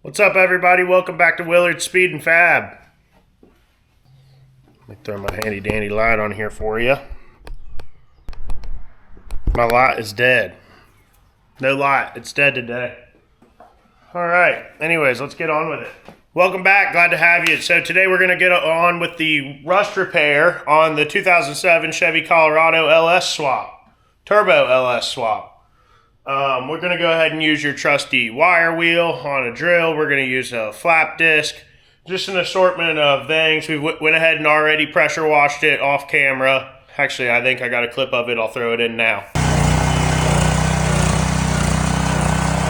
What's up, everybody? Welcome back to Willard Speed and Fab. Let me throw my handy dandy light on here for you. My light is dead. No light, it's dead today. Alright, anyways, let's get on with it. Welcome back, glad to have you. So today we're going to get on with the rust repair on the 2007 Chevy Colorado LS swap. Turbo LS swap. We're going to go ahead and use your trusty wire wheel on a drill. We're going to use a flap disc. Just an assortment of things. We went ahead and already pressure washed it off camera. Actually, I think I got a clip of it. I'll throw it in now.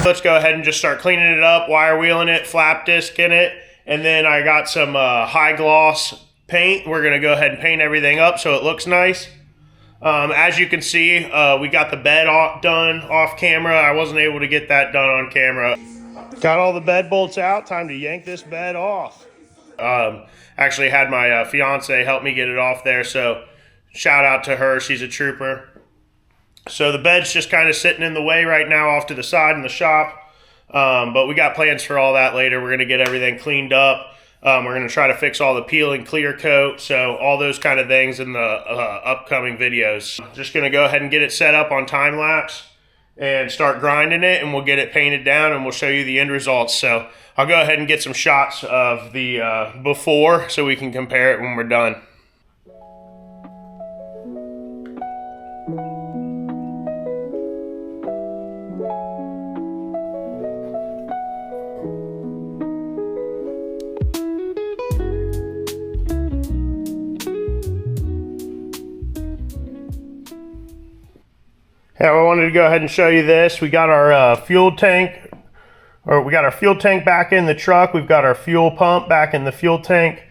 Let's go ahead and just start cleaning it up, wire wheeling it, flap disc in it. And then I got some high gloss paint. We're going to go ahead and paint everything up so it looks nice. As you can see, we got the bed done off camera. I wasn't able to get that done on camera. Got all the bed bolts out. Time to yank this bed off. Actually had my fiance help me get it off there, so shout out to her. She's a trooper. So the bed's just kind of sitting in the way right now off to the side in the shop. But we got plans for all that later. We're going to get everything cleaned up. We're going to try to fix all the peel and clear coat, so all those kind of things in the upcoming videos. Just going to go ahead and get it set up on time lapse and start grinding it, and we'll get it painted down and we'll show you the end results. So I'll go ahead and get some shots of the before so we can compare it when we're done. Yeah, I wanted to go ahead and show you this. We got our fuel tank back in the truck. We've got our fuel pump back in the fuel tank.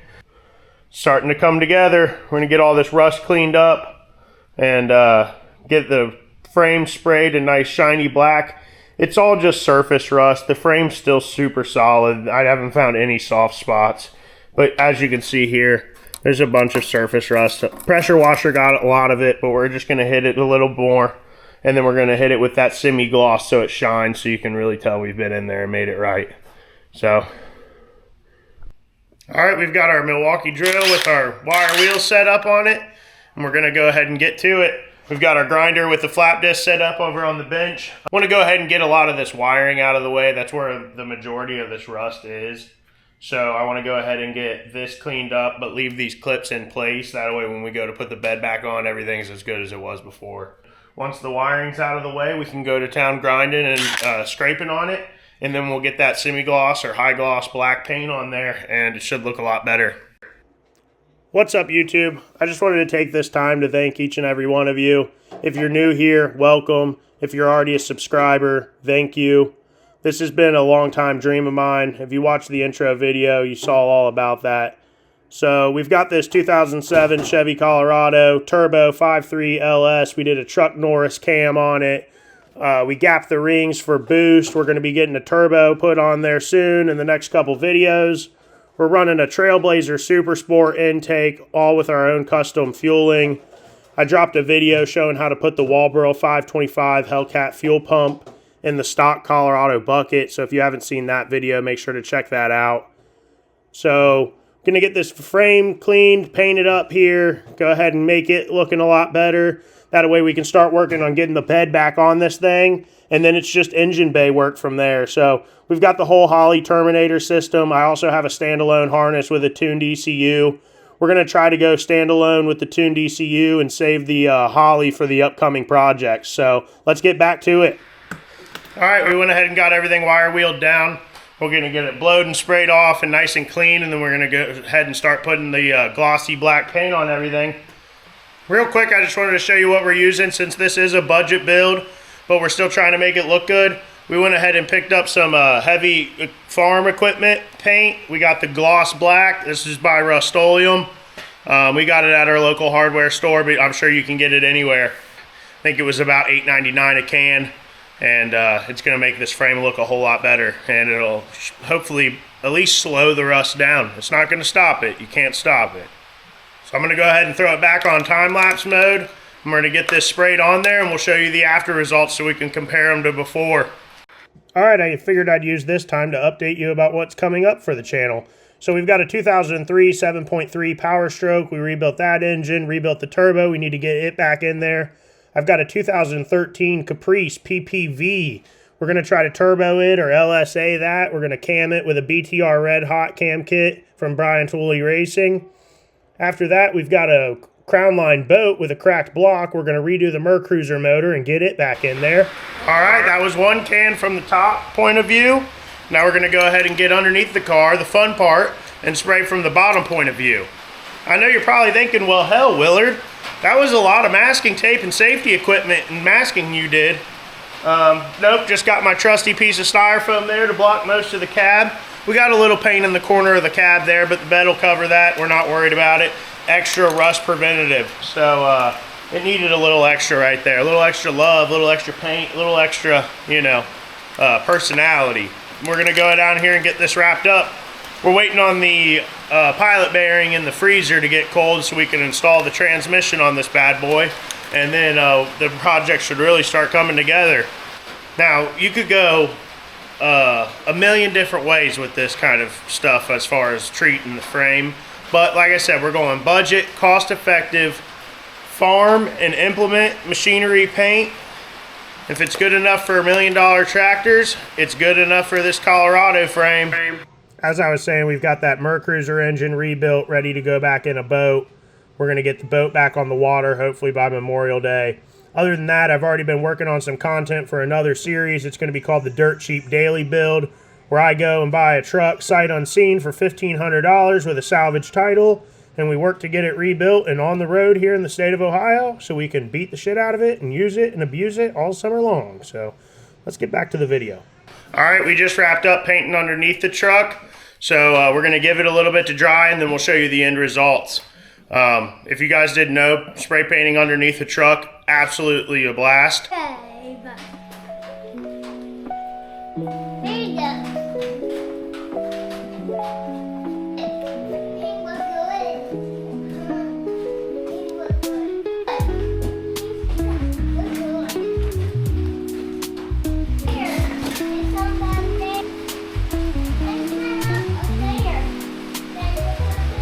Starting to come together. We're gonna get all this rust cleaned up and get the frame sprayed a nice shiny black. It's all just surface rust. The frame's still super solid. I haven't found any soft spots, but as you can see here, there's a bunch of surface rust. Pressure washer got a lot of it, but we're just gonna hit it a little more. And then we're going to hit it with that semi-gloss so it shines, so you can really tell we've been in there and made it right. So, all right, we've got our Milwaukee drill with our wire wheel set up on it. And we're going to go ahead and get to it. We've got our grinder with the flap disc set up over on the bench. I want to go ahead and get a lot of this wiring out of the way. That's where the majority of this rust is. So I want to go ahead and get this cleaned up, but leave these clips in place. That way when we go to put the bed back on, everything's as good as it was before. Once the wiring's out of the way, we can go to town grinding and scraping on it, and then we'll get that semi-gloss or high-gloss black paint on there, and it should look a lot better. What's up, YouTube? I just wanted to take this time to thank each and every one of you. If you're new here, welcome. If you're already a subscriber, thank you. This has been a long-time dream of mine. If you watched the intro video, you saw all about that. So we've got this 2007 Chevy Colorado Turbo 5.3 LS. We did a Chuck Norris cam on it. We gapped the rings for boost. We're going to be getting a turbo put on there soon in the next couple videos. We're running a Trailblazer Super Sport intake, all with our own custom fueling. I dropped a video showing how to put the Walbro 525 Hellcat fuel pump in the stock Colorado bucket. So if you haven't seen that video, make sure to check that out. So going to get this frame cleaned, painted up here, go ahead and make it looking a lot better. That way we can start working on getting the bed back on this thing, and then it's just engine bay work from there. So we've got the whole Holley Terminator system. I also have a standalone harness with a tuned ECU. We're going to try to go standalone with the tuned ECU and save the Holley for the upcoming projects. So let's get back to it. All right, we went ahead and got everything wire wheeled down. We're going to get it blowed and sprayed off and nice and clean, and then we're going to go ahead and start putting the glossy black paint on everything. Real quick, I just wanted to show you what we're using since this is a budget build, but we're still trying to make it look good. We went ahead and picked up some heavy farm equipment paint. We got the gloss black. This is by Rust-Oleum. We got it at our local hardware store, but I'm sure you can get it anywhere. I think it was about $8.99 a can. And it's going to make this frame look a whole lot better, and it'll hopefully at least slow the rust down. It's not going to stop it. You can't stop it. So I'm going to go ahead and throw it back on time-lapse mode. I'm going to get this sprayed on there, and we'll show you the after results so we can compare them to before. All right, I figured I'd use this time to update you about what's coming up for the channel. So we've got a 2003 7.3 Power Stroke. We rebuilt that engine, rebuilt the turbo. We need to get it back in there. I've got a 2013 Caprice PPV. We're going to try to turbo it or LSA that. We're going to cam it with a BTR Red Hot cam kit from Brian Tooley Racing. After that, we've got a Crown Line boat with a cracked block. We're going to redo the Mercruiser motor and get it back in there. All right, that was one can from the top point of view. Now we're going to go ahead and get underneath the car, the fun part, and spray from the bottom point of view. I know you're probably thinking, well, hell, Willard, that was a lot of masking tape and safety equipment and masking you did. Nope, just got my trusty piece of styrofoam there to block most of the cab. We got a little paint in the corner of the cab there, but the bed will cover that. We're not worried about it. Extra rust preventative. So it needed a little extra right there. A little extra love, a little extra paint, a little extra, personality. We're gonna go down here and get this wrapped up. We're waiting on the pilot bearing in the freezer to get cold so we can install the transmission on this bad boy. And then the project should really start coming together. Now, you could go a million different ways with this kind of stuff as far as treating the frame. But like I said, we're going budget, cost effective, farm and implement machinery paint. If it's good enough for $1 million tractors, it's good enough for this Colorado frame. As I was saying, we've got that Mercruiser engine rebuilt, ready to go back in a boat. We're going to get the boat back on the water, hopefully by Memorial Day. Other than that, I've already been working on some content for another series. It's going to be called the Dirt Cheap Daily Build, where I go and buy a truck sight unseen for $1,500 with a salvage title, and we work to get it rebuilt and on the road here in the state of Ohio so we can beat the shit out of it and use it and abuse it all summer long. So let's get back to the video. All right, we just wrapped up painting underneath the truck. So we're going to give it a little bit to dry, and then we'll show you the end results. If you guys didn't know, spray painting underneath the truck, absolutely a blast. Okay, but there you go. Pink was good. Pink was good. Here, it's on that there. It's not up there. Then it's up there.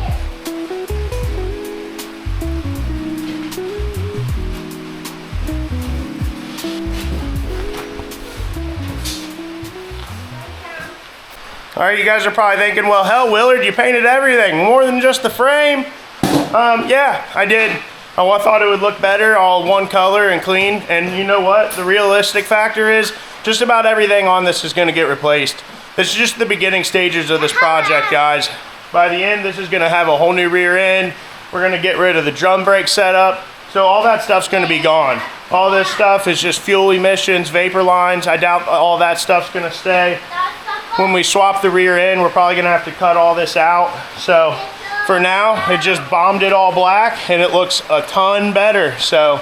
All right, you guys are probably thinking, well, hell, Willard, you painted everything, more than just the frame. Yeah, I did. I thought it would look better, all one color and clean. And you know what? The realistic factor is just about everything on this is going to get replaced. This is just the beginning stages of this project, guys. By the end, this is going to have a whole new rear end. We're going to get rid of the drum brake setup. So all that stuff's going to be gone. All this stuff is just fuel emissions, vapor lines. I doubt all that stuff's going to stay. When we swap the rear end, we're probably going to have to cut all this out. So for now, it just bombed it all black, and it looks a ton better. So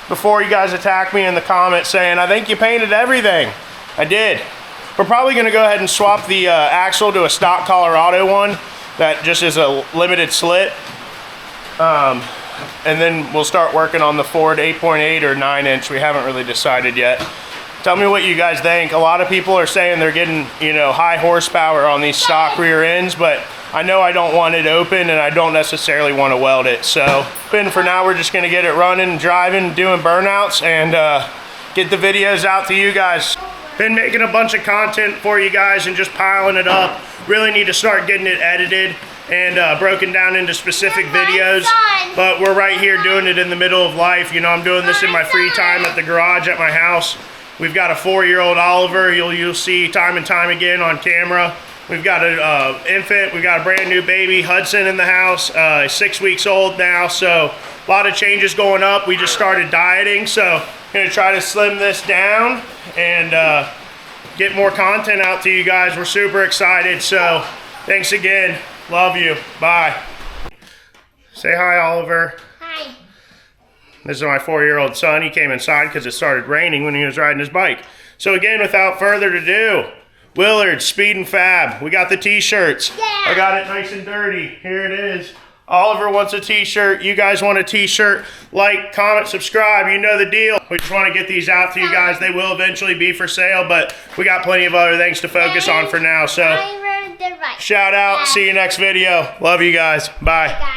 before you guys attack me in the comments saying, I think you painted everything, I did. We're probably going to go ahead and swap the axle to a stock Colorado one that just is a limited slit. And then we'll start working on the Ford 8.8 or 9-inch. We haven't really decided yet. Tell me what you guys think. A lot of people are saying they're getting, high horsepower on these stock rear ends, but I know I don't want it open and I don't necessarily want to weld it. So for now, we're just going to get it running, driving, doing burnouts, and get the videos out to you guys. Been making a bunch of content for you guys and just piling it up. Really need to start getting it edited and broken down into specific videos. But we're right here doing it in the middle of life. I'm doing this in my free time at the garage at my house. We've got a 4-year-old Oliver you'll see time and time again on camera. We've got an infant, we've got a brand new baby, Hudson, in the house, 6 weeks old now, so a lot of changes going up. We just started dieting, so I'm gonna try to slim this down and get more content out to you guys. We're super excited, so thanks again. Love you. Bye. Say hi, Oliver. Hi. This is my 4-year-old son. He came inside because it started raining when he was riding his bike. So again, without further ado, Willard, Speed and Fab. We got the t-shirts. Yeah. I got it nice and dirty. Here it is. Oliver wants a t-shirt. You guys want a t-shirt. Like, comment, subscribe. You know the deal. We just want to get these out to you guys. They will eventually be for sale, but we got plenty of other things to focus on for now. So, I read the right. shout out. See you next video. Love you guys. Bye. Guys.